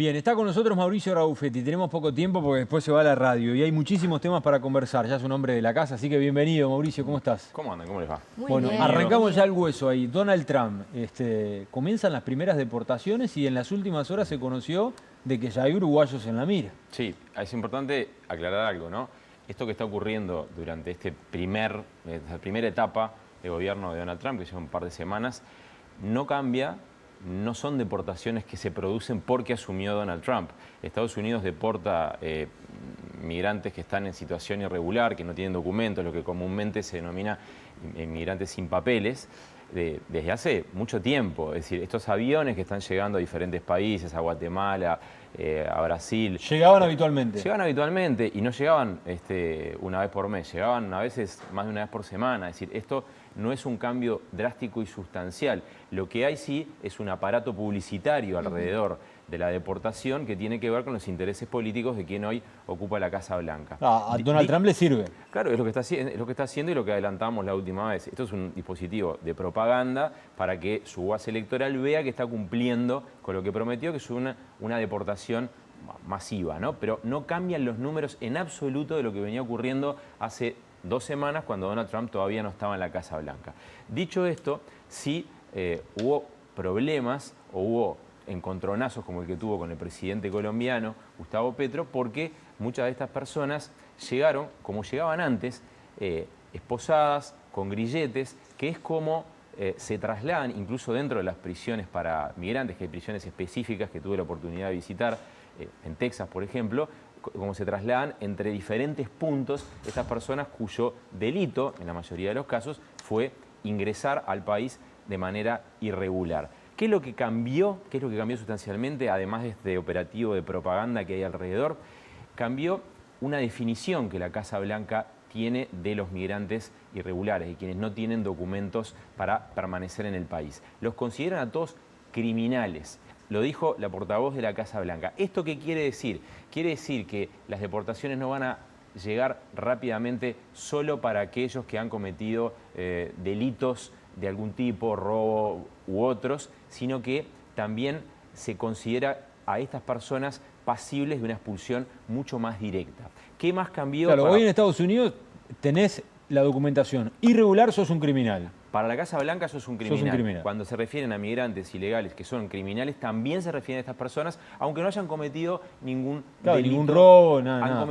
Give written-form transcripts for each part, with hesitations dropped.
Bien, está con nosotros Mauricio Raufetti. Tenemos poco tiempo porque después se va a la radio y hay muchísimos temas para conversar. Ya es un hombre de la casa, así que bienvenido, Mauricio. ¿Cómo estás? ¿Cómo andan? ¿Cómo les va? Muy bien. Arrancamos ya el hueso ahí. Donald Trump. Comienzan las primeras deportaciones y en las últimas horas se conoció de que ya hay uruguayos en la mira. Sí, es importante aclarar algo, ¿no? Esto que está ocurriendo durante esta primera etapa de gobierno de Donald Trump, que lleva un par de semanas, no cambia. No son deportaciones que se producen porque asumió Donald Trump. Estados Unidos deporta migrantes que están en situación irregular, que no tienen documentos, lo que comúnmente se denomina inmigrantes sin papeles, desde hace mucho tiempo. Es decir, estos aviones que están llegando a diferentes países, a Guatemala, a Brasil. ¿Llegaban habitualmente? Llegaban habitualmente y no llegaban una vez por mes, llegaban a veces más de una vez por semana. Es decir, esto no es un cambio drástico y sustancial. Lo que hay sí es un aparato publicitario alrededor de la deportación que tiene que ver con los intereses políticos de quien hoy ocupa la Casa Blanca. A Donald Trump le sirve. Claro, es lo que está haciendo y lo que adelantamos la última vez. Esto es un dispositivo de propaganda para que su base electoral vea que está cumpliendo con lo que prometió, que es una deportación masiva, ¿no? Pero no cambian los números en absoluto de lo que venía ocurriendo hace 2 semanas cuando Donald Trump todavía no estaba en la Casa Blanca. Dicho esto, sí hubo problemas o hubo encontronazos como el que tuvo con el presidente colombiano, Gustavo Petro, porque muchas de estas personas llegaron, como llegaban antes, esposadas, con grilletes, que es como se trasladan incluso dentro de las prisiones para migrantes, que hay prisiones específicas que tuve la oportunidad de visitar, en Texas, por ejemplo, como se trasladan entre diferentes puntos estas personas cuyo delito, en la mayoría de los casos, fue ingresar al país de manera irregular. ¿Qué es lo que cambió? ¿Qué es lo que cambió sustancialmente, además de este operativo de propaganda que hay alrededor? Cambió una definición que la Casa Blanca tiene de los migrantes irregulares y quienes no tienen documentos para permanecer en el país. Los consideran a todos criminales. Lo dijo la portavoz de la Casa Blanca. ¿Esto qué quiere decir? Quiere decir que las deportaciones no van a llegar rápidamente solo para aquellos que han cometido delitos de algún tipo, robo u otros, sino que también se considera a estas personas pasibles de una expulsión mucho más directa. ¿Qué más cambió? Claro, hoy en Estados Unidos tenés la documentación irregular, sos un criminal. Para la Casa Blanca sos un criminal. Cuando se refieren a migrantes ilegales que son criminales, también se refieren a estas personas, aunque no hayan cometido ningún delito. Ningún robo, nada.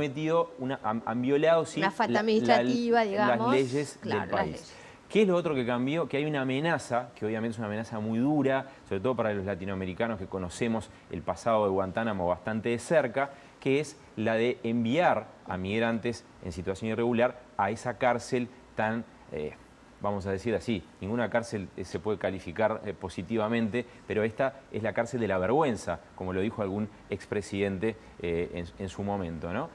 Han violado, sí, una falta administrativa, digamos, las leyes del país. ¿Qué es lo otro que cambió? Que hay una amenaza, que obviamente es una amenaza muy dura, sobre todo para los latinoamericanos que conocemos el pasado de Guantánamo bastante de cerca, que es la de enviar a migrantes en situación irregular a esa cárcel tan... vamos a decir así, ninguna cárcel se puede calificar positivamente, pero esta es la cárcel de la vergüenza, como lo dijo algún expresidente en su momento, ¿no?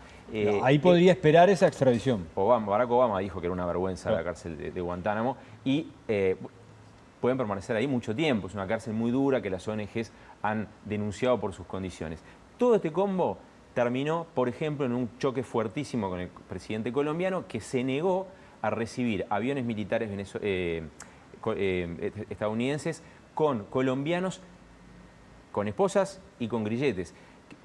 Ahí podría esperar esa extradición. Barack Obama dijo que era una vergüenza la cárcel de Guantánamo y pueden permanecer ahí mucho tiempo. Es una cárcel muy dura que las ONGs han denunciado por sus condiciones. Todo este combo terminó, por ejemplo, en un choque fuertísimo con el presidente colombiano que se negó a recibir aviones militares estadounidenses con colombianos, con esposas y con grilletes.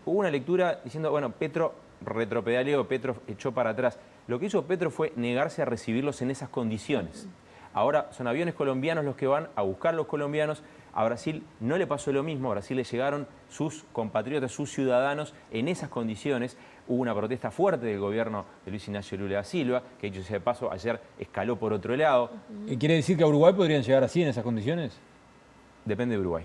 Hubo una lectura diciendo, bueno, Petro retropedaleó, Petro echó para atrás. Lo que hizo Petro fue negarse a recibirlos en esas condiciones. Ahora son aviones colombianos los que van a buscar a los colombianos. A Brasil no le pasó lo mismo, a Brasil le llegaron sus compatriotas, sus ciudadanos en esas condiciones. Hubo una protesta fuerte del gobierno de Luis Ignacio Lula da Silva, que dicho sea de paso, ayer escaló por otro lado. ¿Quiere decir que a Uruguay podrían llegar así en esas condiciones? Depende de Uruguay.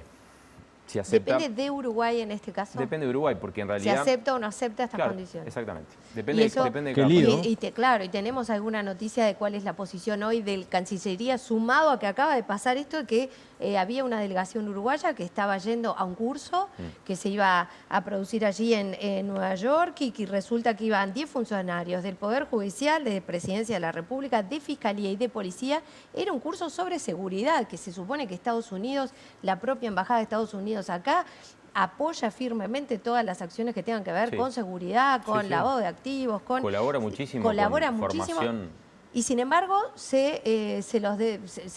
Si acepta, ¿depende de Uruguay en este caso? Depende de Uruguay, porque en realidad... ¿Se acepta o no acepta estas condiciones? Exactamente. Depende de cada país. Claro, y tenemos alguna noticia de cuál es la posición hoy del Cancillería, sumado a que acaba de pasar esto de que había una delegación uruguaya que estaba yendo a un curso que se iba a producir allí en Nueva York y que resulta que iban 10 funcionarios del Poder Judicial, de Presidencia de la República, de Fiscalía y de Policía. Era un curso sobre seguridad que se supone que Estados Unidos, la propia Embajada de Estados Unidos acá, apoya firmemente todas las acciones que tengan que ver con seguridad, con lavado de activos, colabora muchísimo con formación. Y sin embargo, se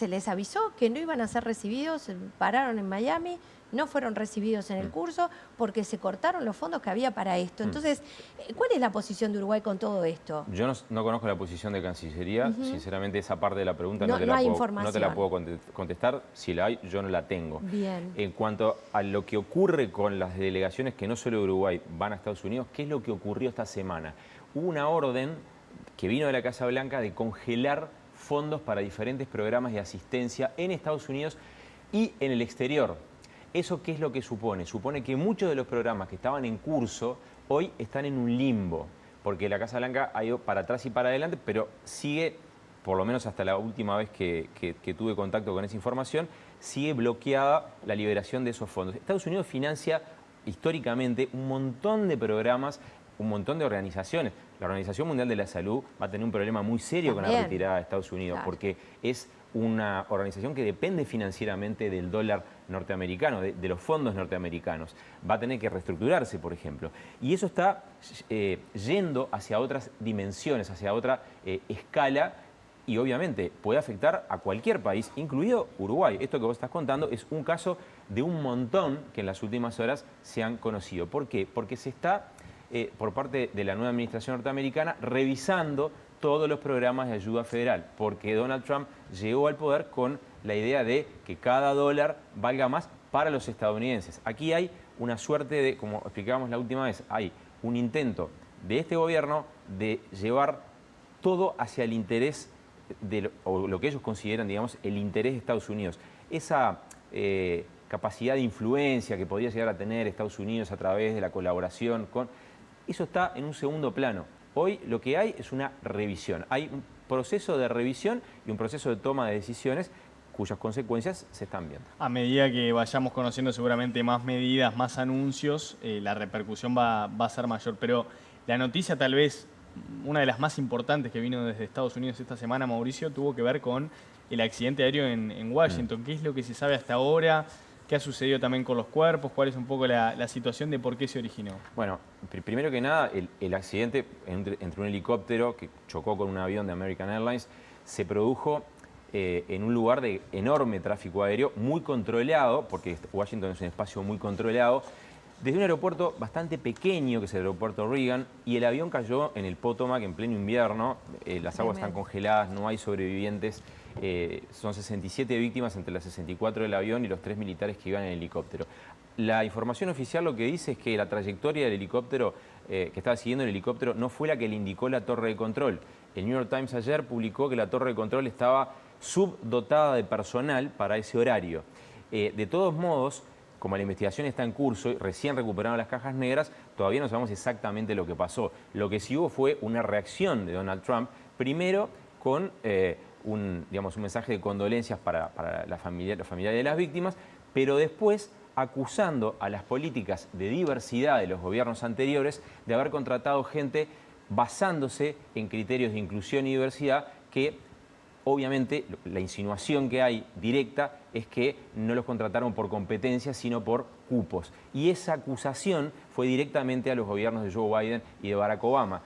les avisó que no iban a ser recibidos, pararon en Miami, no fueron recibidos en el curso porque se cortaron los fondos que había para esto. Entonces, ¿cuál es la posición de Uruguay con todo esto? Yo no conozco la posición de Cancillería. Sinceramente, esa parte de la pregunta no te hay la puedo contestar. Si la hay, yo no la tengo. Bien. En cuanto a lo que ocurre con las delegaciones que no solo de Uruguay van a Estados Unidos, ¿qué es lo que ocurrió esta semana? Hubo una orden que vino de la Casa Blanca de congelar fondos para diferentes programas de asistencia en Estados Unidos y en el exterior. ¿Eso qué es lo que supone? Supone que muchos de los programas que estaban en curso hoy están en un limbo, porque la Casa Blanca ha ido para atrás y para adelante, pero sigue, por lo menos hasta la última vez que tuve contacto con esa información, sigue bloqueada la liberación de esos fondos. Estados Unidos financia históricamente un montón de programas, un montón de organizaciones. La Organización Mundial de la Salud va a tener un problema muy serio con la retirada de Estados Unidos, porque es una organización que depende financieramente del dólar norteamericano, de los fondos norteamericanos. Va a tener que reestructurarse, por ejemplo. Y eso está yendo hacia otras dimensiones, hacia otra escala, y obviamente puede afectar a cualquier país, incluido Uruguay. Esto que vos estás contando es un caso de un montón que en las últimas horas se han conocido. ¿Por qué? Porque se está, por parte de la nueva administración norteamericana, revisando todos los programas de ayuda federal, porque Donald Trump llegó al poder con la idea de que cada dólar valga más para los estadounidenses. Aquí hay una suerte de, como explicábamos la última vez, hay un intento de este gobierno de llevar todo hacia el interés, o lo que ellos consideran, digamos, el interés de Estados Unidos. Esa capacidad de influencia que podría llegar a tener Estados Unidos a través de la colaboración con... Eso está en un segundo plano. Hoy lo que hay es una revisión. Hay un proceso de revisión y un proceso de toma de decisiones cuyas consecuencias se están viendo. A medida que vayamos conociendo seguramente más medidas, más anuncios, la repercusión va a ser mayor. Pero la noticia tal vez, una de las más importantes que vino desde Estados Unidos esta semana, Mauricio, tuvo que ver con el accidente aéreo en Washington. ¿Qué es lo que se sabe hasta ahora? ¿Qué ha sucedido también con los cuerpos? ¿Cuál es un poco la situación de por qué se originó? Bueno, primero que nada, el accidente entre un helicóptero que chocó con un avión de American Airlines se produjo en un lugar de enorme tráfico aéreo, muy controlado, porque Washington es un espacio muy controlado, desde un aeropuerto bastante pequeño, que es el aeropuerto Reagan, y el avión cayó en el Potomac en pleno invierno. Las aguas están congeladas, no hay sobrevivientes. Son 67 víctimas entre las 64 del avión y los 3 militares que iban en el helicóptero. La información oficial lo que dice es que la trayectoria del helicóptero, que estaba siguiendo el helicóptero, no fue la que le indicó la torre de control. El New York Times ayer publicó que la torre de control estaba subdotada de personal para ese horario. De todos modos, como la investigación está en curso y recién recuperaron las cajas negras, todavía no sabemos exactamente lo que pasó. Lo que sí hubo fue una reacción de Donald Trump, primero con un mensaje de condolencias para los familiares de las víctimas, pero después acusando a las políticas de diversidad de los gobiernos anteriores de haber contratado gente basándose en criterios de inclusión y diversidad que obviamente la insinuación que hay directa es que no los contrataron por competencia, sino por cupos. Y esa acusación fue directamente a los gobiernos de Joe Biden y de Barack Obama.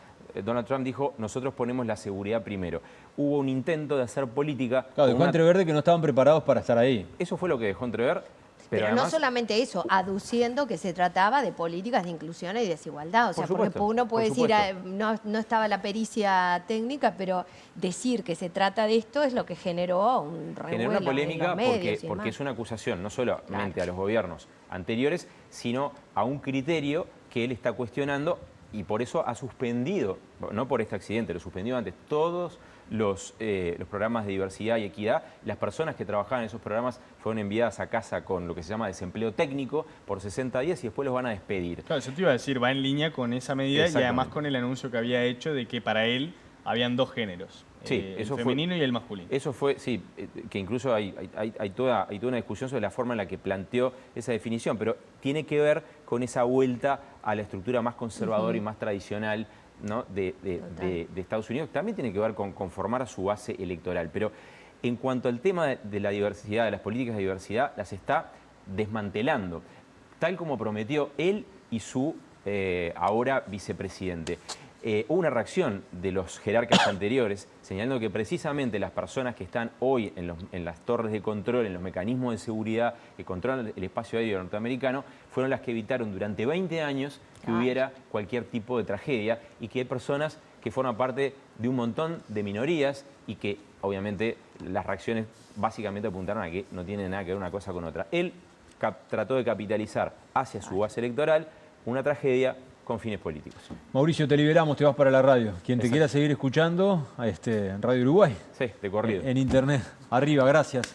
Donald Trump dijo, nosotros ponemos la seguridad primero. Hubo un intento de hacer política... Claro, dejó entrever de que no estaban preparados para estar ahí. Eso fue lo que dejó entrever. Pero además, no solamente eso, aduciendo que se trataba de políticas de inclusión y desigualdad. O sea, porque uno puede decir, no estaba la pericia técnica, pero decir que se trata de esto es lo que generó un revuelo. Generó una polémica en los medios porque es una acusación no solamente a los gobiernos anteriores, sino a un criterio que él está cuestionando y por eso ha suspendido, no por este accidente, lo suspendió antes, todos los programas de diversidad y equidad. Las personas que trabajaban en esos programas fueron enviadas a casa con lo que se llama desempleo técnico por 60 días y después los van a despedir. Claro, yo te iba a decir, va en línea con esa medida y además con el anuncio que había hecho de que para él habían dos géneros, sí, el femenino y el masculino. Eso fue, sí, que incluso hay toda una discusión sobre la forma en la que planteó esa definición, pero tiene que ver con esa vuelta a la estructura más conservadora y más tradicional, ¿no? de Estados Unidos. También tiene que ver con conformar a su base electoral. Pero en cuanto al tema de la diversidad, de las políticas de diversidad, las está desmantelando, tal como prometió él y su ahora vicepresidente. hubo una reacción de los jerarcas anteriores señalando que precisamente las personas que están hoy en las torres de control, en los mecanismos de seguridad que controlan el espacio aéreo norteamericano, fueron las que evitaron durante 20 años que hubiera cualquier tipo de tragedia y que hay personas que forman parte de un montón de minorías y que obviamente las reacciones básicamente apuntaron a que no tiene nada que ver una cosa con otra. Él trató de capitalizar hacia su base electoral una tragedia con fines políticos. Mauricio, te liberamos, te vas para la radio. Quien te quiera seguir escuchando, en Radio Uruguay. Sí, de corrido. En internet. Arriba, gracias.